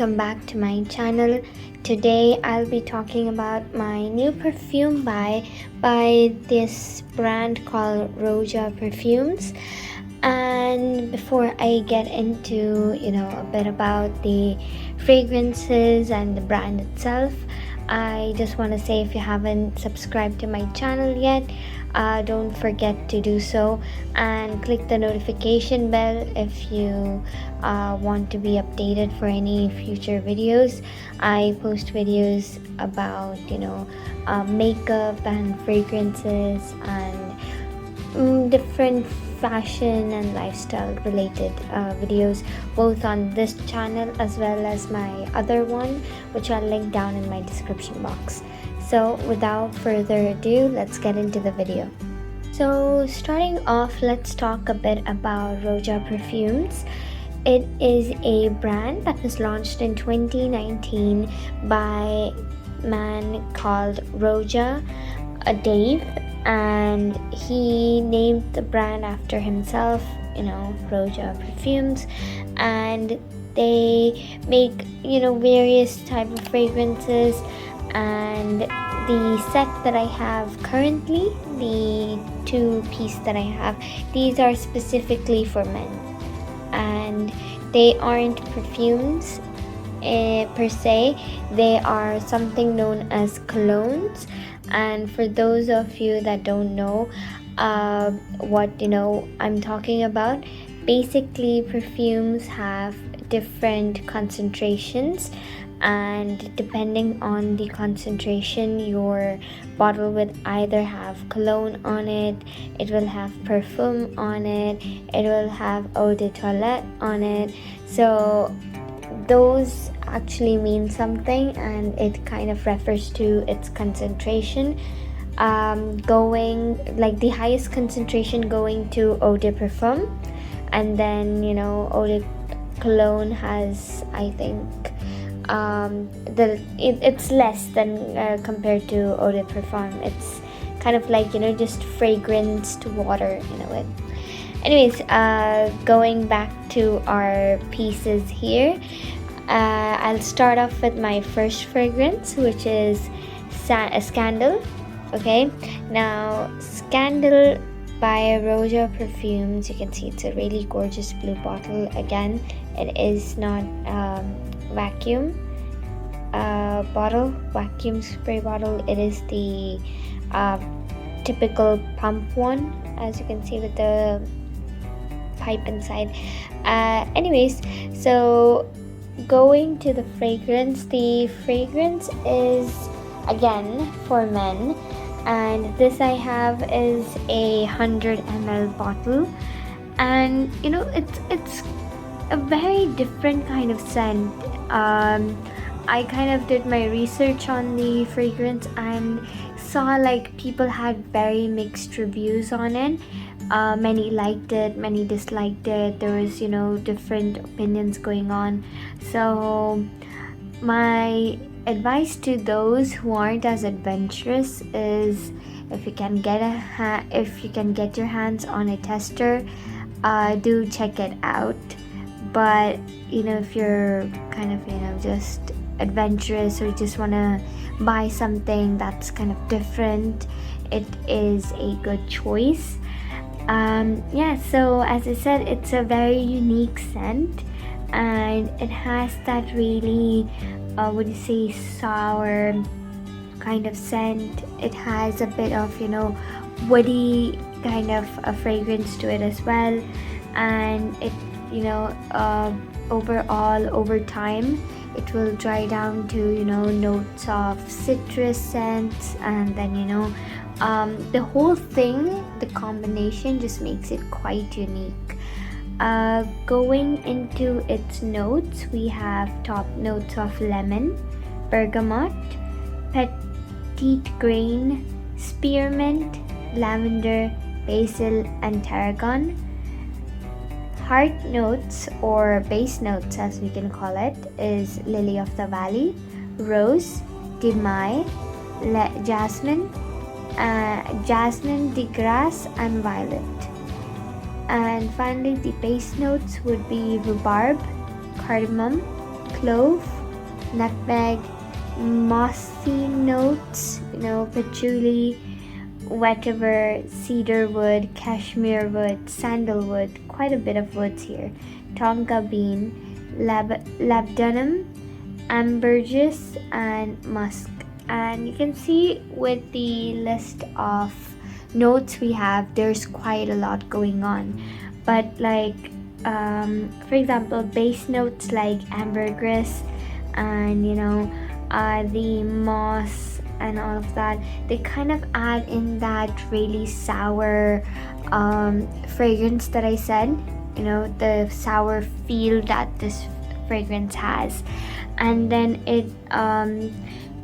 welcome back to my channel. Today I'll be talking about my new perfume by this brand called Roja Perfumes. And before I get into a bit about the fragrances and the brand itself, I just want to say, if you haven't subscribed to my channel yet, don't forget to do so and click the notification bell if you want to be updated for any future videos. I post videos about makeup and fragrances and different fashion and lifestyle related videos, both on this channel as well as my other one, which I'll link down in my description box. So without further ado, let's get into the video. So starting off, let's talk a bit about Roja Perfumes. It is a brand that was launched in 2019 by a man called Roja Dave, and he named the brand after himself, Roja Perfumes, and they make various type of fragrances. And the set that I have currently, the 2-piece that I have, these are specifically for men, and they aren't perfumes per se. They are something known as colognes. And for those of you that don't know what I'm talking about, basically perfumes have different concentrations, and depending on the concentration, your bottle would either have cologne on it, it will have perfume on it, it will have eau de toilette on it. So those actually mean something, and it kind of refers to its concentration, going like the highest concentration going to eau de parfum, and then eau de cologne has, I think, it's less than compared to eau de parfum. It's kind of like just fragranced water in a way. Anyways, going back to our pieces here, I'll start off with my first fragrance, which is Scandal. Okay, now Scandal by Roja Perfumes. You can see it's a really gorgeous blue bottle. Again, it is not vacuum spray bottle. It is the typical pump one, as you can see with the pipe inside. Anyways, so going to the fragrance, the fragrance is again for men, and this I have is a 100 ml bottle, and it's a very different kind of scent. I kind of did my research on the fragrance and saw like people had very mixed reviews on it. Many liked it, many disliked it. There was different opinions going on. So my advice to those who aren't as adventurous is, if you can get your hands on a tester, do check it out. But if you're kind of just adventurous, or just want to buy something that's kind of different, it is a good choice. So as I said, it's a very unique scent, and it has that really sour kind of scent. It has a bit of woody kind of a fragrance to it as well, and it overall over time it will dry down to notes of citrus scents, and then the whole thing, the combination just makes it quite unique. Going into its notes, we have top notes of lemon, bergamot, petite grain, spearmint, lavender, basil, and tarragon. Heart notes, or base notes as we can call it, is lily of the valley, rose, demai, jasmine, jasmine, de grasse, and violet. And finally, the base notes would be rhubarb, cardamom, clove, nutmeg, mossy notes, patchouli, vetiver, cedar wood, cashmere wood, sandalwood, quite a bit of woods here, tonka bean, labdanum, ambergris, and musk. And you can see with the list of notes we have, there's quite a lot going on. But like, for example, base notes like ambergris and the moss and all of that, they kind of add in that really sour fragrance that I said, the sour feel that this fragrance has. And then it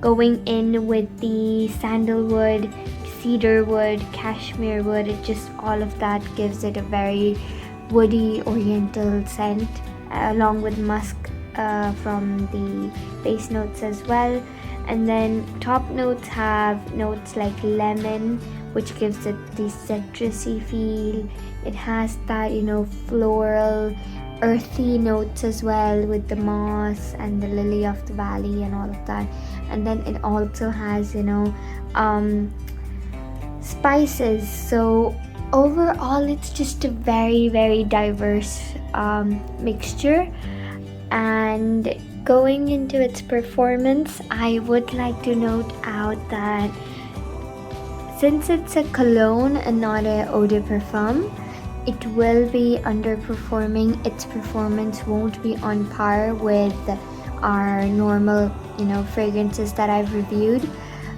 going in with the sandalwood, cedarwood, cashmere wood, it just, all of that gives it a very woody oriental scent, along with musk from the base notes as well. And then top notes have notes like lemon, which gives it the citrusy feel. It has that floral, earthy notes as well with the moss and the lily of the valley and all of that. And then it also has spices. So overall, it's just a very, very diverse mixture. And going into its performance, I would like to note out that since it's a cologne and not a eau de parfum, it will be underperforming. Its performance won't be on par with our normal fragrances that I've reviewed,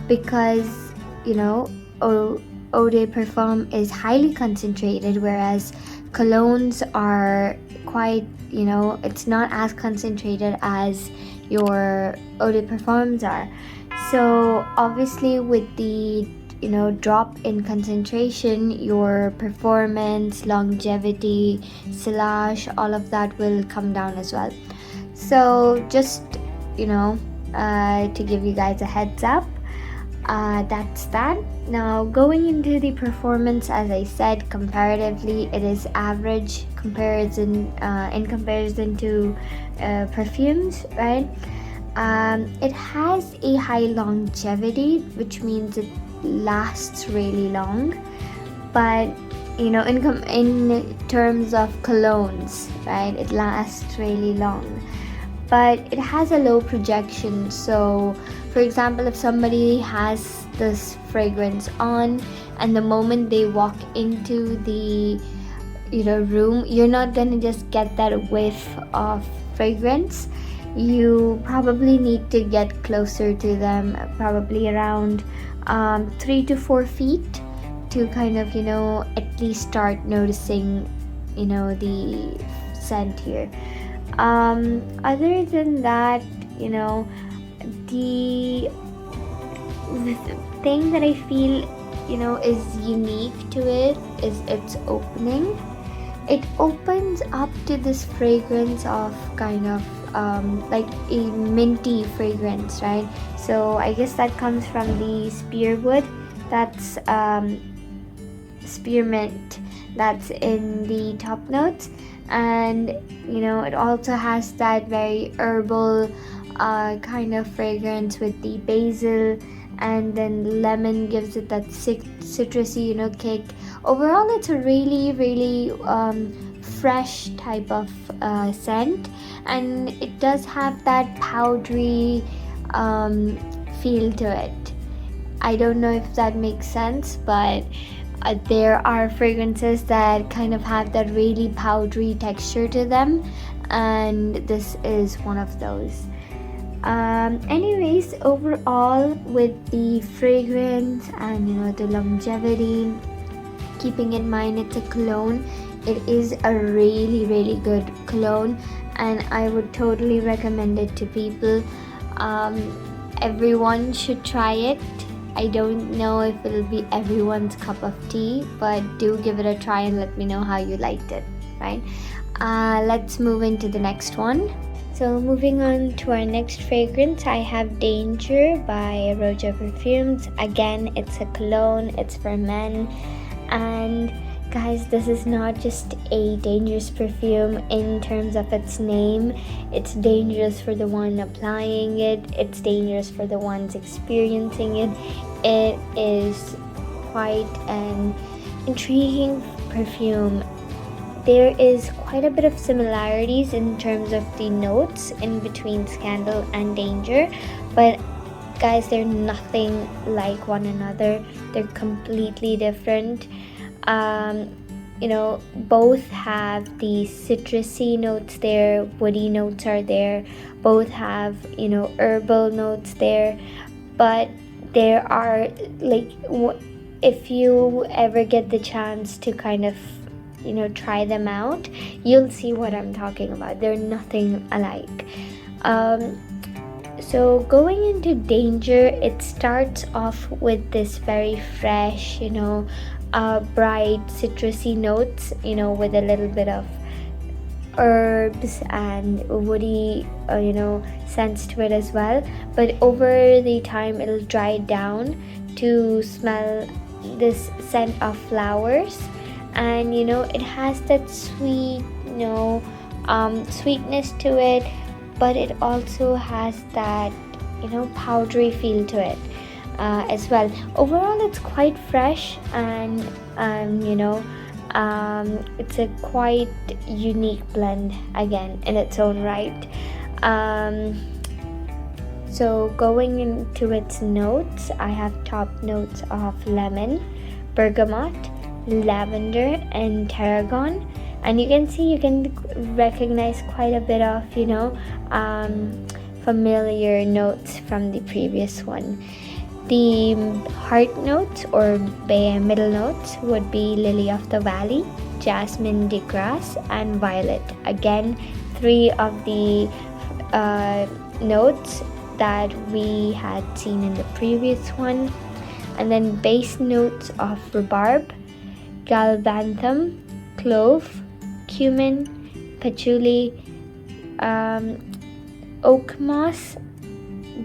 because eau de parfum is highly concentrated, whereas colognes are quite, it's not as concentrated as your eau de parfums are. So obviously with the drop in concentration, your performance, longevity, sillage, all of that will come down as well. So just to give you guys a heads up, that's that. Now going into the performance, as I said, comparatively it is average in comparison to perfumes, right? It has a high longevity, which means it lasts really long. But in terms of colognes, right, it lasts really long. But it has a low projection. So for example, if somebody has this fragrance on and the moment they walk into the room, you're not gonna just get that whiff of fragrance. You probably need to get closer to them, probably around 3 to 4 feet, to kind of at least start noticing the scent here. Other than that, the thing that I feel is unique to it is its opening. It opens up to this fragrance of kind of like a minty fragrance, right? So I guess that comes from the spearwood, that's spearmint, that's in the top notes. And it also has that very herbal kind of fragrance with the basil, and then lemon gives it that citrusy kick. Overall, it's a really, really fresh type of scent, and it does have that powdery feel to it. I don't know if that makes sense, but there are fragrances that kind of have that really powdery texture to them, and this is one of those. Anyways, overall, with the fragrance and the longevity, keeping in mind it's a cologne, it is a really, really good cologne, and I would totally recommend it to people. Everyone should try it. I don't know if it'll be everyone's cup of tea, but do give it a try and let me know how you liked it, right? Let's move into the next one. So moving on to our next fragrance, I have Danger by Roja Perfumes. Again, it's a cologne, it's for men, and Guys, this is not just a dangerous perfume in terms of its name. It's dangerous for the one applying it. It's dangerous for the ones experiencing it. It is quite an intriguing perfume. There is quite a bit of similarities in terms of the notes in between Scandal and Danger, but guys, they're nothing like one another. They're completely different. Both have the citrusy notes there, woody notes are there, both have herbal notes there, but there are, like, if you ever get the chance to kind of try them out, you'll see what I'm talking about. They're nothing alike. So going into Danger, it starts off with this very fresh, bright citrusy notes, with a little bit of herbs and woody, scents to it as well. But over the time, it'll dry down to smell this scent of flowers, and it has that sweet, sweetness to it, but it also has that powdery feel to it as well. Overall, it's quite fresh, and it's a quite unique blend again in its own right. So going into its notes, I have top notes of lemon, bergamot, lavender, and tarragon, and you can recognize quite a bit of familiar notes from the previous one. The heart notes or middle notes would be lily of the valley, jasmine de grasse, and violet. Again, 3 of the notes that we had seen in the previous one. And then base notes of rhubarb, galbanthum, clove, cumin, patchouli, oak moss,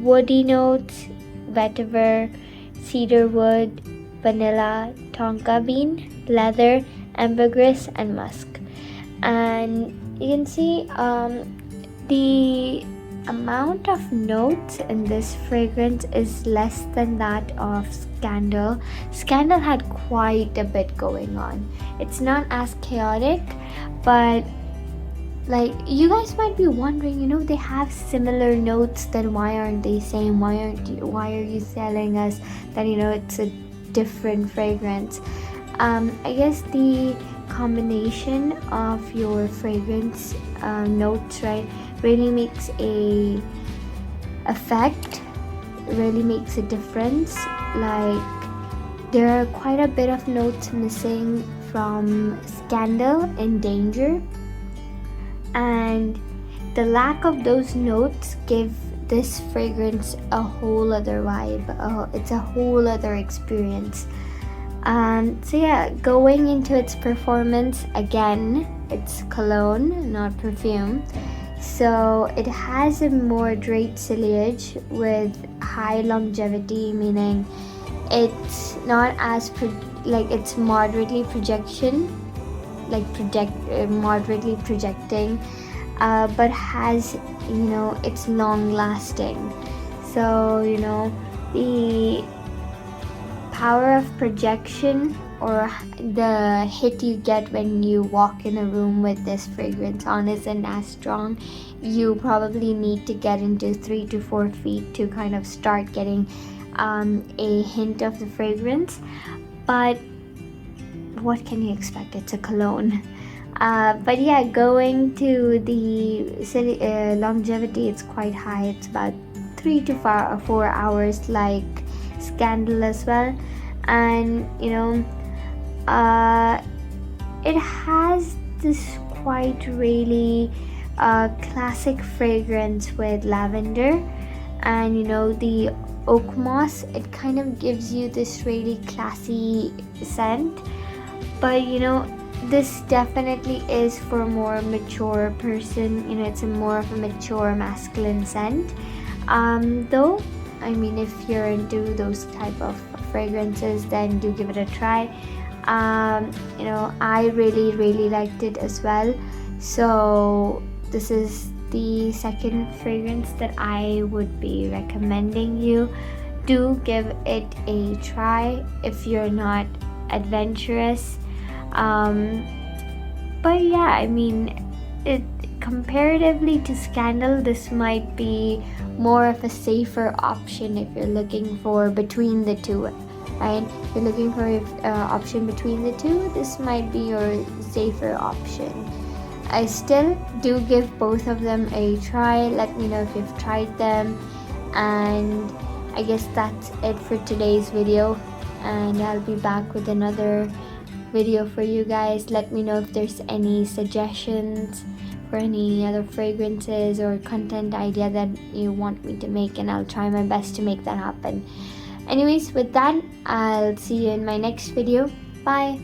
woody notes, vetiver, cedarwood, vanilla, tonka bean, leather, ambergris, and musk. And you can see the amount of notes in this fragrance is less than that of Scandal. Scandal had quite a bit going on. It's not as chaotic, but like, you guys might be wondering, they have similar notes, then why aren't they same? Why are you telling us that it's a different fragrance? I guess the combination of your fragrance notes, right, really makes a effect, really makes a difference. Like, there are quite a bit of notes missing from Scandal and Danger, and the lack of those notes give this fragrance a whole other vibe. It's a whole other experience. So yeah, going into its performance, again, it's cologne, not perfume. So it has a moderate sillage with high longevity, meaning it's not as it's moderately moderately projecting, but has it's long lasting. So the power of projection, or the hit you get when you walk in a room with this fragrance on, isn't as strong. You probably need to get into 3 to 4 feet to kind of start getting a hint of the fragrance, but what can you expect? It's a cologne. But yeah, going to the longevity, it's quite high. It's about 3 to 4 hours, like Scandal as well. And it has this quite really classic fragrance with lavender, and the oak moss. It kind of gives you this really classy scent, but this definitely is for a more mature person. It's a more of a mature masculine scent, though if you're into those type of fragrances, then do give it a try. I really liked it as well. So this is the second fragrance that I would be recommending you. Do give it a try if you're not adventurous. But yeah, I mean, comparatively to Scandal, this might be more of a safer option if you're looking for between the two, right? If you're looking for an option between the two, this might be your safer option. I still do give both of them a try. Let me know if you've tried them. And I guess that's it for today's video, and I'll be back with another video for you guys. Let me know if there's any suggestions for any other fragrances or content idea that you want me to make, and I'll try my best to make that happen. Anyways, with that, I'll see you in my next video. Bye.